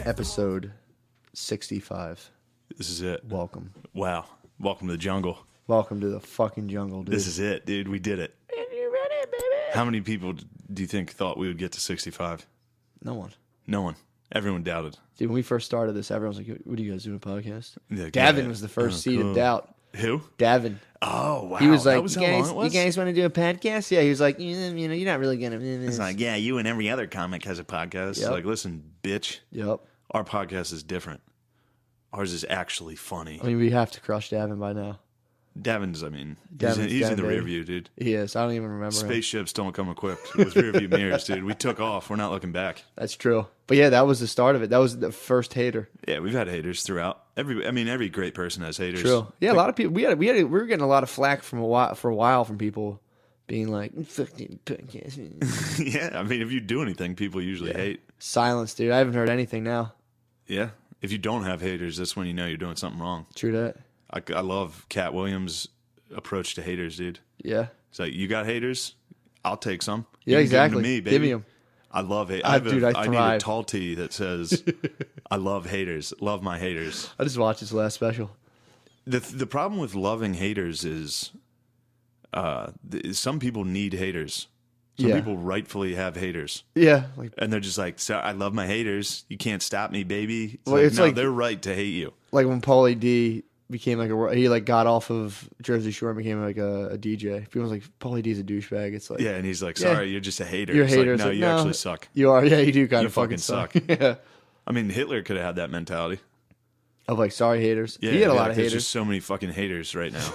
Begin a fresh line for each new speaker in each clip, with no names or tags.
Episode 65.
This is it.
Welcome.
Wow. Welcome to the jungle.
Welcome to the fucking jungle, dude.
This is it, dude. We did it.
You ready, baby?
How many people do you think thought we would get to 65?
No one.
No one. Everyone doubted.
Dude, when we first started this, everyone was like, what are you guys doing, a podcast?
Yeah,
Davin was the first seed of doubt.
Who?
Davin.
Oh, wow.
He was like,
that was how long it was?
you guys want to do a podcast? Yeah, he was like, you know, you're not really going to.
It's like, yeah, you and every other comic has a podcast.
Yep.
Like, listen, bitch.
Yep.
Our podcast is different. Ours is actually funny.
I mean, we have to crush Davin by now.
Davin's, I mean,
Davin's
he's in the
Davin,
rear
baby.
view, dude.
He is. I don't even remember him.
Spaceships don't come equipped with rear view mirrors, dude. We took off. We're not looking back.
That's true. But yeah, that was the start of it. That was the first hater.
Yeah, we've had haters throughout. Every great person has haters.
True. Yeah, a lot of people. We were getting a lot of flack for a while from people being like, "Fucking podcast."
Yeah, I mean, if you do anything, people usually hate.
Silence, dude. I haven't heard anything now.
Yeah, if you don't have haters, that's when you know you're doing something wrong.
True that.
I love Cat Williams' approach to haters, dude.
Yeah.
It's like, you got haters? I'll take some.
Yeah,
You can
exactly.
Give them to me, baby.
Give me them.
I love hate.
I need
a tall tee that says, "I love haters. Love my haters."
I just watched his last special.
The problem with loving haters is, some people need haters. Some
Yeah.
people rightfully have haters,
Yeah. Like
and they're just like, "So I love my haters. You can't stop me, baby."
Well, it's
no,
like-
they're right to hate you.
when Paulie D became he got off of Jersey Shore and became like a DJ. People was like, Paulie D's a douchebag. It's like,
Yeah, and he's like, "Sorry, you're just a hater."
you're a
It's
hater.
Like,
It's
no,
like,
you actually suck.
You are. Yeah, you do kind
You
of fucking
fucking
suck. Yeah.
I mean, Hitler could have had that mentality.
Of like, sorry haters.
Yeah,
he had a
yeah,
lot of
there's
haters.
just so many fucking haters right now.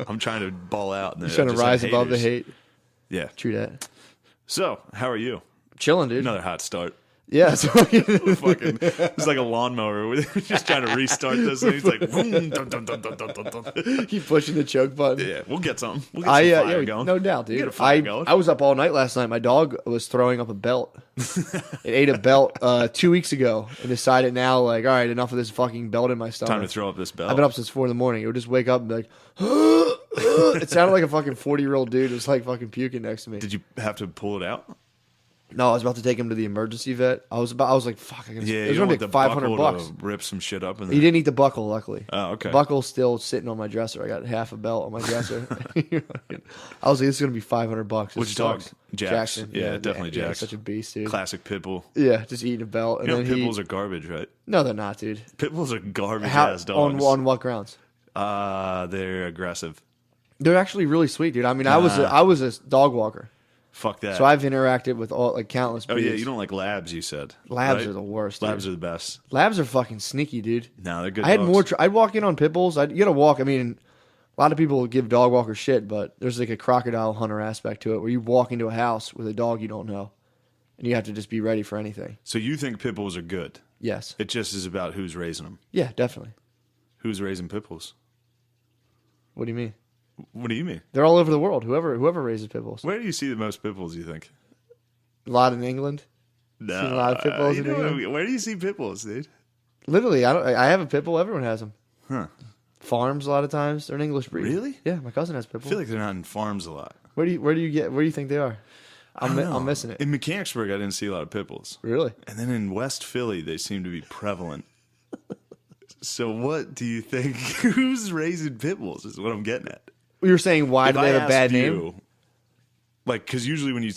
I'm trying to ball out. And
He's trying to rise above the hate.
Yeah.
True that.
So, how are you?
Chilling, dude.
Another hot start.
Yeah. So
Fucking, it's like a lawnmower. We're just trying to restart this. And he's like, vroom, dun, dun, dun, dun, dun, dun, dun.
keep pushing the choke button.
Yeah, we'll get something. We'll get some fire going.
No doubt,
We'll
dude.
get a fire going.
I was up all night last night. My dog was throwing up a belt. It ate a belt 2 weeks ago and decided now, like, all right, enough of this fucking belt in my stomach.
Time to throw up this belt.
I've been up since 4 a.m. It would just wake up and be like, it sounded like a fucking 40-year-old dude was like fucking puking next to me.
Did you have to pull it out?
No, I was about to take him to the emergency vet. I was like, fuck, it
Yeah,
was
you
going
want
to
the
be $500
buckle to rip some shit up in there.
He didn't eat the buckle, luckily.
Oh, okay.
Buckle's still sitting on my dresser. I got half a belt on my dresser. I was like, this is going to be $500.
Which dog? Jackson. Yeah, definitely
yeah,
Jackson.
such a beast, dude.
Classic pit bull.
Yeah, just eating a belt. And
You know,
then
pit bulls are garbage, right?
No, they're not, dude.
Pit bulls are garbage-ass dogs.
On what grounds?
They're aggressive.
They're actually really sweet, dude. I mean, I was a dog walker.
Fuck that.
So I've interacted with countless breeds.
Oh, yeah, you don't like labs, you said.
Labs
right?
are the worst,
Labs
dude.
are the best.
Labs are fucking sneaky, dude.
No, they're good
I had
dogs.
more. I'd walk in on pit bulls. You gotta walk. I mean, a lot of people give dog walkers shit, but there's like a crocodile hunter aspect to it, where you walk into a house with a dog you don't know, and you have to just be ready for anything.
So you think pit bulls are good?
Yes.
It just is about who's raising them.
Yeah, definitely.
Who's raising pit bulls?
What do you mean?
What do you mean?
They're all over the world. Whoever raises pit bulls.
Where do you see the most pit bulls, you think?
A lot in England.
No.
Seen a lot of pit bulls in England.
Where do you see pit bulls, dude?
Literally, I have a pit bull. Everyone has them.
Huh.
Farms a lot of times. They're an English breed.
Really?
Yeah, my cousin has pit
I
bulls.
feel like they're not in farms a lot.
Where do you think they are?
I don't know.
I'm missing it.
In Mechanicsburg, I didn't see a lot of pit bulls.
Really?
And then in West Philly, they seem to be prevalent. So what do you think? Who's raising pit bulls is what I'm getting at.
You were saying why do
If
they
I
have a bad
asked
name?
you, like, because usually when you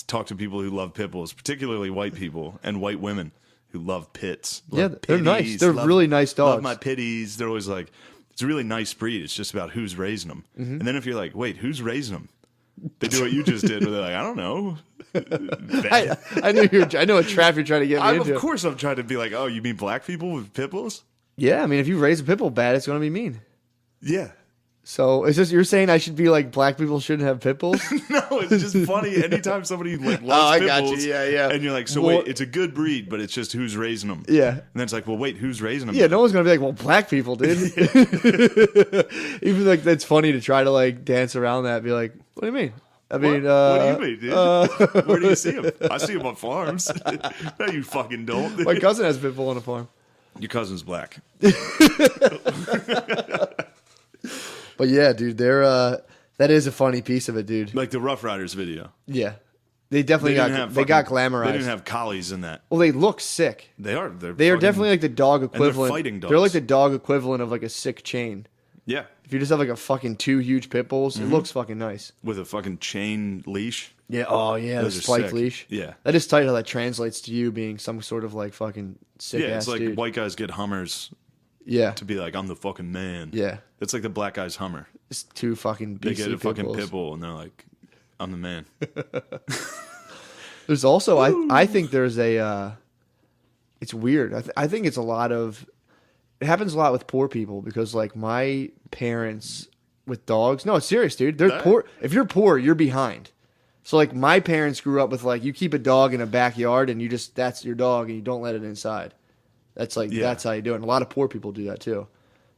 talk to people who love pit bulls, particularly white people and white women who love pits,
Yeah,
love
they're nice.
pitties,
They're really nice dogs.
Love my pitties. They're always like, it's a really nice breed. It's just about who's raising them.
Mm-hmm.
And then if you're like, wait, who's raising them? They do what you just did, where they're like, I don't know.
I know a trap you're trying to get me into.
Of course, I'm trying to be like, oh, you mean black people with pit bulls?
Yeah, I mean, if you raise a pit bull bad, it's going to be mean.
Yeah.
So is this you're saying I should be like black people shouldn't have pit bulls?
No, it's just funny. Anytime somebody like loves
I
pit
got you.
bulls,
Yeah.
and you're like, so
Well-
wait, it's a good breed, but it's just who's raising them.
Yeah.
And then it's like, well, wait, who's raising them?
Yeah, no one's gonna be like, well, black people, dude. Even like that's funny to try to like dance around that. Be like, what do you mean? I mean,
what do you mean, dude? Where do you see them? I see them on farms. No, you fucking don't.
my cousin has a pit bull on a farm.
Your cousin's black.
But yeah, dude, they're that is a funny piece of it, dude.
Like the Rough Riders video.
Yeah. They definitely got glamorized.
They didn't have collies in that.
Well, they look sick.
They are.
They are definitely like the dog equivalent.
And they're fighting dogs.
They're like the dog equivalent of like a sick chain.
Yeah.
If you just have like a fucking 2 huge pit bulls, it looks fucking nice.
With a fucking chain leash.
Yeah. Oh yeah, the
Those are
spike
sick.
leash.
Yeah.
That is tight how that translates to you being some sort of like fucking sick
Yeah,
ass
it's like
dude.
white guys get Hummers
Yeah.
to be like, I'm the fucking man.
Yeah.
It's like the black guy's Hummer.
It's 2 fucking BC
They get a fucking
bulls.
pit bull and they're like, I'm the man.
There's also I think there's a it's weird. I think it's a lot of it happens a lot with poor people because like my parents with dogs. No, it's serious, dude. They're poor. If you're poor, you're behind. So like my parents grew up with like you keep a dog in a backyard and you just that's your dog and you don't let it inside. That's like that's how you do it. And a lot of poor people do that too.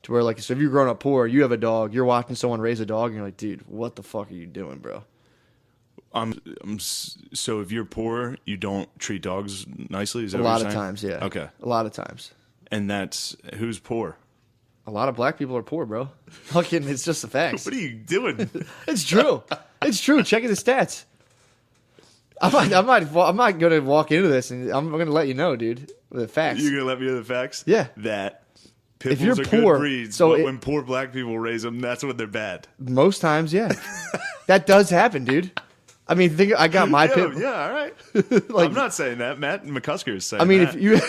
To where like so if you're growing up poor, you have a dog, you're watching someone raise a dog and you're like, dude, what the fuck are you doing, bro?
So if you're poor, you don't treat dogs nicely? Is that
A
what
lot
you're
of
saying?
times, yeah.
Okay.
A lot of times.
And that's who's poor?
A lot of black people are poor, bro. Fucking, it's just the facts.
What are you doing?
It's true. It's true. Check the stats. I'm not gonna walk into this and I'm gonna let you know, dude. The facts.
You're gonna let me know the facts?
Yeah.
That pit
If you're
bulls are
poor,
good breeds,
so
but when poor black people raise them, that's when they're bad.
Most times, yeah. That does happen, dude. I mean, I got my pit.
Yeah, all right.
Like,
I'm not saying that. Matt McCusker is saying
I mean,
that.
if you,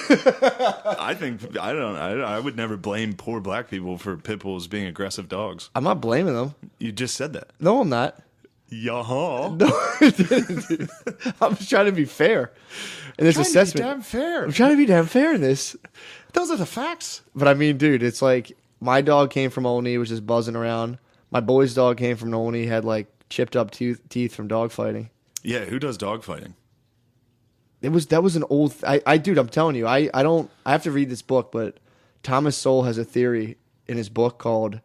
I would never blame poor black people for pit bulls being aggressive dogs.
I'm not blaming them.
You just said that.
No, I'm not.
Yaha.
No, I didn't, dude. I'm just trying to be fair in this assessment.
Damn fair.
I'm trying to be damn fair in this.
Those are the facts.
But I mean, dude, it's like my dog came from Olney, was just buzzing around. My boy's dog came from Olney, had like chipped up teeth from dog fighting.
Yeah, who does dog fighting?
That was an old. Dude, I'm telling you, I have to read this book, but Thomas Sowell has a theory in his book called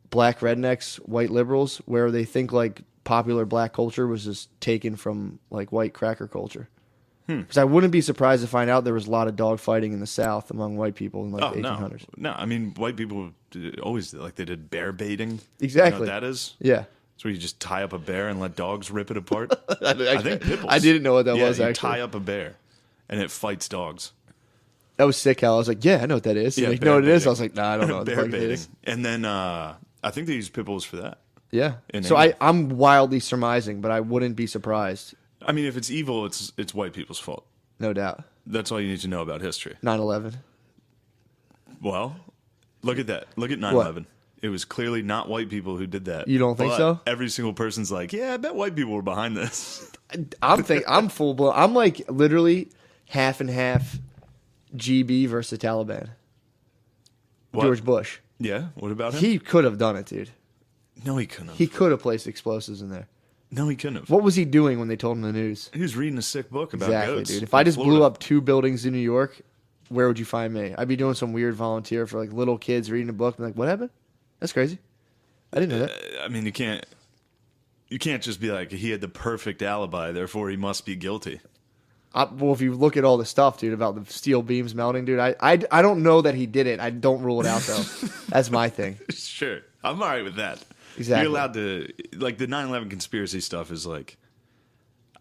Black Rednecks, White Liberals, where they think like popular black culture was just taken from like white cracker culture. Because I wouldn't be surprised to find out there was a lot of dog fighting in the South among white people in like the 1800s.
No, I mean white people always like they did bear baiting.
Exactly.
You know what that is?
Yeah.
It's where you just tie up a bear and let dogs rip it apart. I think pit bulls.
I didn't know what that was,
you
actually.
tie up a bear and it fights dogs.
That was sick, Hal. I was like, yeah, I know what that is.
Yeah,
Like, you know what it is?
baiting.
I was like, nah, I don't know what the
Bear
fuck it
baiting.
is.
And then I think they use pit bulls for that.
Yeah.
In
So
England.
I'm wildly surmising, but I wouldn't be surprised.
I mean, if it's evil, it's white people's fault.
No doubt.
That's all you need to know about history.
9/11.
Well, look at that. Look at 9/11. It was clearly not white people who did that.
You don't think
But
so?
Every single person's like, yeah, I bet white people were behind this.
I'm full blown. I'm like literally half and half GB versus the Taliban.
What?
George Bush.
Yeah, what about him?
He could have done it, dude.
No, he couldn't have.
He could have placed explosives in there.
No, he couldn't have.
What was he doing when they told him the news?
He was reading a sick book about
Exactly,
goats.
dude. If
in
I just
Florida.
blew up 2 buildings in New York, where would you find me? I'd be doing some weird volunteer for like little kids reading a book and like, what happened? That's crazy. I didn't know that.
I mean, you can't just be like, he had the perfect alibi, therefore he must be guilty.
Well, if you look at all the stuff, dude, about the steel beams melting, dude, I don't know that he did it. I don't rule it out, though. That's my thing.
Sure. I'm all right with that.
Exactly.
You're allowed to, like, the 9/11 conspiracy stuff is like,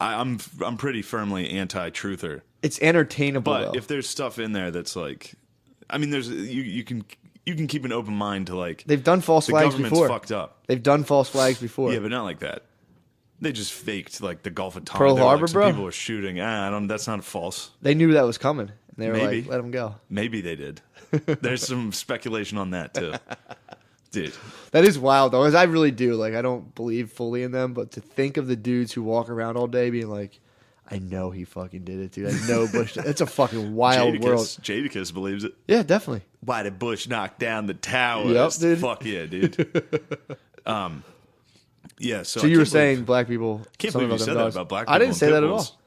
I'm pretty firmly anti-truther.
It's entertainable,
But
though.
if there's stuff in there that's like, I mean, there's you can keep an open mind to like,
They've done false
the
flags
government's
before.
fucked up.
They've done false flags before.
Yeah, but not like that. They just faked like the Gulf of Tonkin.
Pearl
They were
Harbor,
like, some
bro?
people were shooting. That's not false.
They knew that was coming. And they were
Maybe.
like, let them go.
Maybe they did. There's some speculation on that too. Dude.
That is wild, though, because I really do. Like, I don't believe fully in them, but to think of the dudes who walk around all day being like, I know he fucking did it, dude. I know Bush did. It's a fucking wild world.
Jadakiss believes it.
Yeah, definitely.
Why did Bush knock down the towers?
Yep, dude.
Fuck yeah, dude. Yeah, so
So
I
you were
can't
saying
believe-
black people.
Can't
something
believe you
them
said that
dogs.
about black
I
people
didn't
and
say
pit
that at
bulls.
all.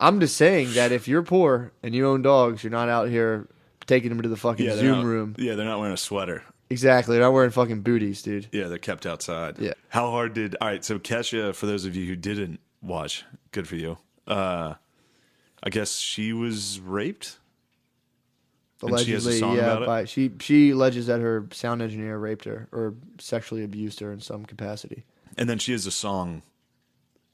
I'm just saying that if you're poor and you own dogs, you're not out here taking them to the fucking
Yeah, they're
Zoom
not-
room.
Yeah, they're not wearing a sweater.
Exactly. They're not wearing fucking booties, dude.
Yeah, they're kept outside.
Yeah.
How hard did... All right, so Kesha, for those of you who didn't watch, good for you. I guess she was raped? And she has a
Allegedly,
song
yeah.
about it?
She alleges that her sound engineer raped her or sexually abused her in some capacity.
And then she has a song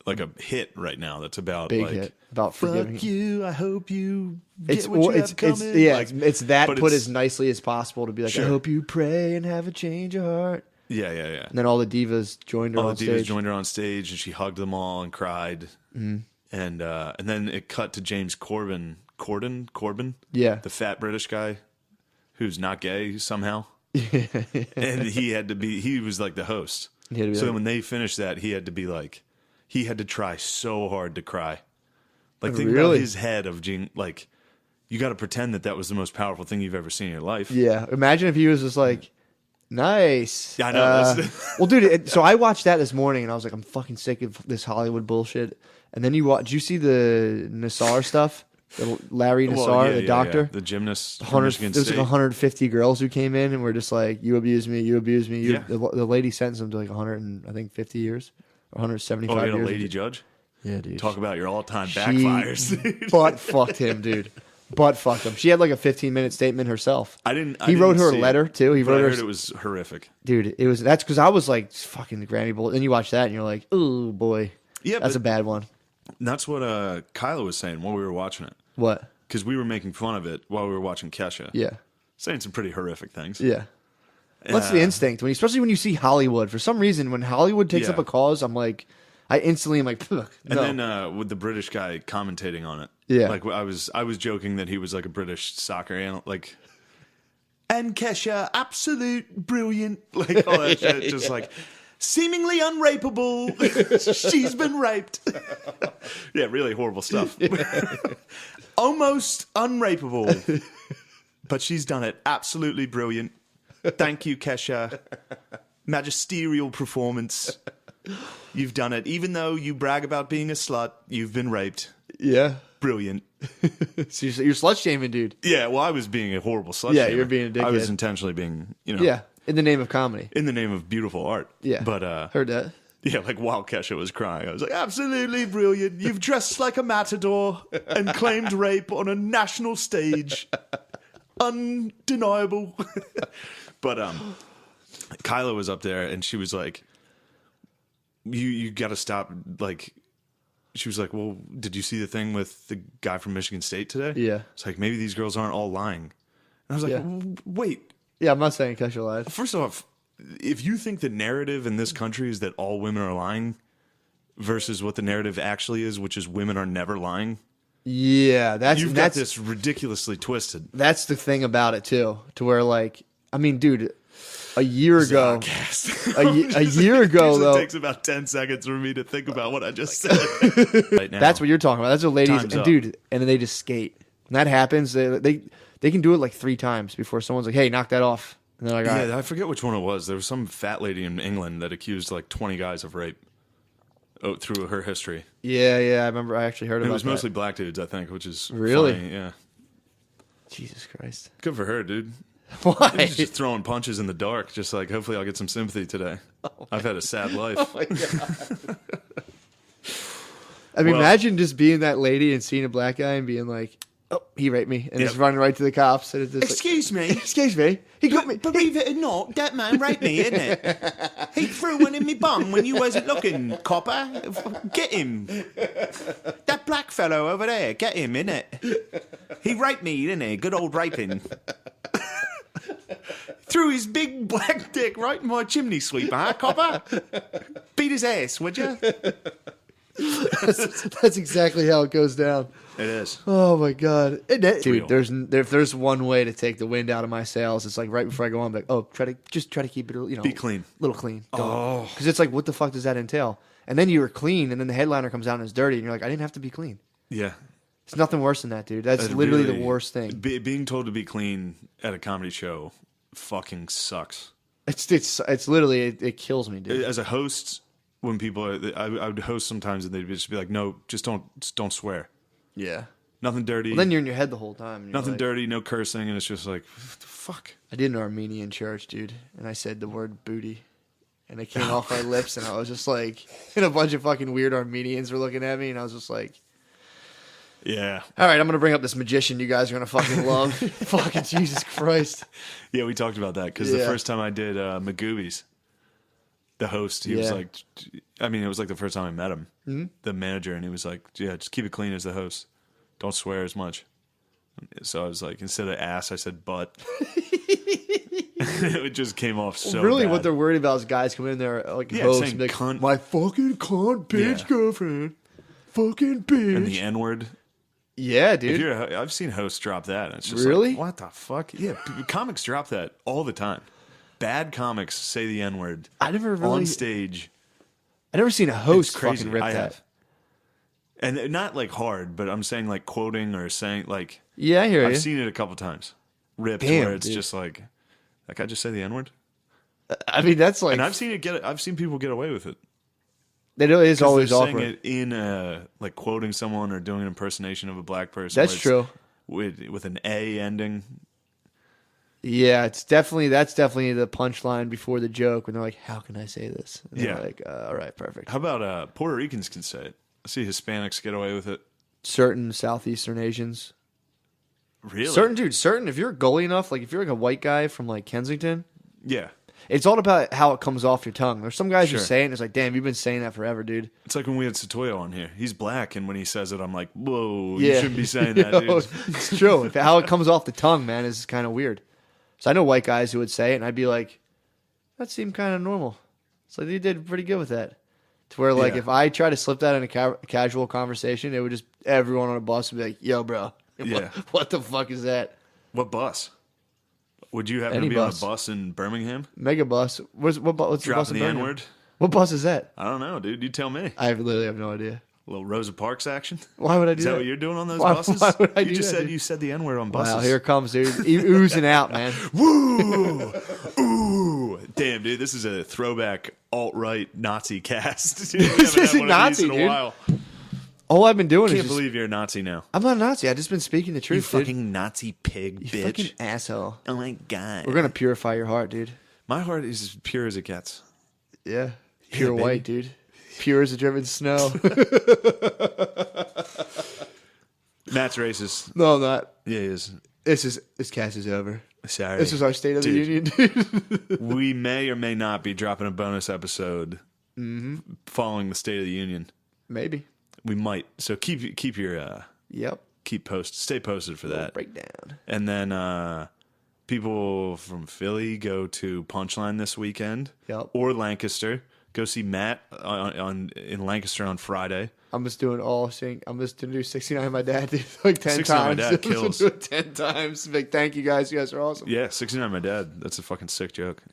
like a hit right now. That's about
Big
like
hit about forgiving.
fuck you. I hope you
It's
get what you have coming.
it's that
but
put
it's-
as nicely as possible to be like,
Sure.
I hope you pray and have a change of heart.
yeah.
And then all the divas joined her
All
on
the divas
stage.
joined her on stage, and she hugged them all and cried.
Mm-hmm.
And then it cut to James Corbin,
Yeah.
the fat British guy who's not gay somehow. And he was like the host.
He had to be
So
like-
when they finished that, he had to try so hard to cry. Like, think
Really?
about his head of like, you got to pretend that was the most powerful thing you've ever seen in your life.
Yeah. Imagine if he was just like, nice.
Yeah, I know. That's
Well, dude, so I watched that this morning and I was like, I'm fucking sick of this Hollywood bullshit. And then did you see the Nassar stuff? Larry Nassar,
Well, yeah,
the
yeah,
doctor?
yeah. The gymnast from
100,
Michigan
there was
State.
like 150 girls who came in and were just like, you abuse me, you abuse me.
Yeah.
The lady sentenced him to like 150 years, or 175
Oh, you had a
years.
lady judge?
Yeah, dude.
Talk about your all-time
She
backfires, dude.
butt fucked him, dude. Butt fucked him. She had like a 15-minute statement herself.
I
He
didn't
wrote her a
see
letter
it,
too. He
but
wrote
I
her,
heard it was horrific.
dude. That's because I was like fucking Granny Bull. Then you watch that and you're like, oh boy,
Yeah,
that's
but
a bad one.
that's what Kyla was saying while we were watching it.
What?
Because we were making fun of it while we were watching Kesha.
Yeah,
Saying some pretty horrific things.
yeah. What's the instinct especially when you see Hollywood? For some reason, when Hollywood takes
Yeah.
up a cause, I'm like, I instantly am like, no.
And then with the British guy commentating on it.
Yeah.
Like, I was joking that he was like a British soccer analyst. Like, and Kesha, absolute brilliant. Like, all that shit. Just like, seemingly unrapeable. She's been raped. Yeah, really horrible stuff. Almost unrapeable. But she's done it. Absolutely brilliant. Thank you, Kesha. Magisterial performance. You've done it. Even though you brag about being a slut, you've been raped.
Yeah.
Brilliant.
So you're slut shaming, dude.
Yeah, well, I was being a horrible slut
Yeah,
shamer.
you're being a dickhead.
I was intentionally being,
Yeah, in the name of comedy.
in the name of beautiful art.
Yeah,
But,
heard that.
yeah, like while Kesha was crying, I was like, absolutely brilliant. You've dressed like a matador and claimed rape on a national stage. Undeniable. But Kyla was up there and she was like, you got to stop. Like, she was like, well, did you see the thing with the guy from Michigan State today?
Yeah.
It's like, maybe these girls aren't all lying. And I was like,
Yeah.
Wait,
Yeah, I'm not saying Kesha lied.
first off, if you think the narrative in this country is that all women are lying versus what the narrative actually is, which is women are never lying,
Yeah,
you've got this ridiculously twisted.
That's the thing about it too, to where like, I mean, dude, a year ago, a year ago
Usually
though,
takes about 10 seconds for me to think about what I just said. Right now.
that's what you're talking about. That's what ladies,
Time's
and
up.
dude, and then they just skate. When that happens, they can do it like 3 times before someone's like, hey, knock that off. And they're like, all right.
Yeah, I forget which one it was. There was some fat lady in England that accused like 20 guys of rape through her history.
Yeah, I remember. I actually heard
And
about
it was
that.
mostly black dudes, I think, which is
Really?
funny. Yeah,
Jesus Christ.
good for her, dude.
Why?
She's just throwing punches in the dark, just like hopefully I'll get some sympathy today. I've had a sad life.
Oh my God. I mean,
Well-
imagine just being that lady and seeing a black guy and being like, "Oh, he raped me," and just
Yep.
running right to the cops. And it's just
Excuse me.
like, "Excuse me, he got me."
Believe it or not, that man raped me, isn't it? He threw one in me bum when you wasn't looking, copper. Get him. That black fellow over there, get him, innit? He raped me, didn't he? Good old raping. Threw his big black dick right in my chimney sweeper, huh, copper? Beat his ass, would you?
That's exactly how it goes down.
It is.
Oh my God, dude!
real.
If there's one way to take the wind out of my sails, it's like right before I go on, like, oh, try to keep it,
Be clean.
little clean. Oh, because it's like, what the fuck does that entail? And then you're clean, and then the headliner comes out and it's dirty, and you're like, I didn't have to be clean.
Yeah.
It's nothing worse than that, dude. That's
It
literally
really-
the worst thing.
Being told to be clean at a comedy show fucking sucks.
It's literally it kills me, dude.
As a host, when people are, I would host sometimes and they'd just be like, no, just don't swear.
Yeah.
Nothing dirty.
Well, then you're in your head the whole time. and you're
nothing
like-
dirty, no cursing, and it's just like, what the fuck?
I did an Armenian church, dude, and I said the word booty, and it came off my lips, and I was just like, and a bunch of fucking weird Armenians were looking at me, and I was just like,
Yeah.
all right, I'm gonna bring up this magician you guys are gonna fucking love. Fucking Jesus Christ.
Yeah, we talked about that because the
Yeah.
first time I did Magoobies, The host, he was
Yeah.
like, I mean, it was like the first time I met him, the manager, and he was like, yeah, just keep it clean as the host. Don't swear as much. So I was like, instead of ass, I said butt. It just came off so
really,
bad.
what they're worried about is guys coming in there like
Yeah,
hosts,
saying
and be like,
cunt.
my fucking cunt bitch
Yeah.
girlfriend, fucking bitch.
And the N-word.
Yeah,
If
dude.
you're I've seen hosts drop that. And it's just
Really?
like, what the fuck? Yeah, comics drop that all the time. Bad comics say the N-word
I never really.
on stage.
I never seen a host
It's crazy.
fucking rip
I
that.
have. And not like hard, but I'm saying like quoting or saying like
Yeah, I hear you.
I've seen it a couple times. Ripped
Damn,
where it's
dude.
just like that guy just say the N-word.
I mean, that's like
And I've seen people get away with it.
it is
'Cause
always
they're
awkward.
saying it in like quoting someone or doing an impersonation of a black person.
That's
where
true.
it's with an A ending.
Yeah, that's definitely the punchline before the joke when they're like, "How can I say this?" And they're
Yeah.
like, "All right, perfect."
How about Puerto Ricans can say it? I see Hispanics get away with it.
Certain Southeastern Asians,
Really?
certain. If you're goalie enough, like if you're like a white guy from like Kensington,
Yeah.
it's all about how it comes off your tongue. There's some guys who
Sure.
say it, and it's like, "Damn, you've been saying that forever, dude."
It's like when we had Satoyo on here. He's black, and when he says it, I'm like, whoa, you
Yeah,
shouldn't be saying that,
Yo,
dude.
It's true. How it comes off the tongue, man, is kind of weird. So I know white guys who would say it, and I'd be like, "That seemed kind of normal." It's like you did pretty good with that. To where like
Yeah.
if I try to slip that in a casual conversation, it would just everyone on a bus would be like, "Yo, bro,
Yeah.
what the fuck is that?"
What bus? Would you happen
Any
to be
bus.
on a bus in Birmingham?
Mega bus. What's the bus
Dropping
in
the
Birmingham?
N-word?
What bus is that?
I don't know, dude. You tell me.
I literally have no idea.
A little Rosa Parks action?
Why would I do
Is
that?
that what you're doing on those
Why-
buses?
why would I
you
do
just
that,
said
dude?
you said the N-word on buses.
Wow, here it comes, dude. Oozing out, man.
Woo! Ooh! Damn, dude, this is a throwback alt-right Nazi cast. Dude, we haven't had
isn't
one of these
Nazi,
in a
dude.
while.
All I've been doing
Can't
is just,
believe you're a Nazi now.
I'm not a Nazi. I've just been speaking the
You
truth, dude.
fucking Nazi pig,
You
bitch.
fucking asshole.
Oh my god.
We're gonna purify your heart, dude.
My heart is as pure as it gets.
Yeah, pure
baby.
white, dude. Pure as the driven snow.
Matt's racist.
No, I'm not.
Yeah, he is.
This cast is over.
Sorry.
This is our State of the
Dude.
Union, dude.
We may or may not be dropping a bonus episode following the State of the Union.
Maybe.
We might. So keep your
Yep.
stay posted for that.
Breakdown.
And then people from Philly go to Punchline this weekend.
Yep.
Or Lancaster. Go see Matt in Lancaster on Friday.
I'm just doing I'm just gonna do 69 my dad, dude, like 10
69
times.
My Dad
I'm just gonna
kills.
do it 10 times. Like, thank you guys. You guys are awesome.
Yeah, 69 My Dad. That's a fucking sick joke.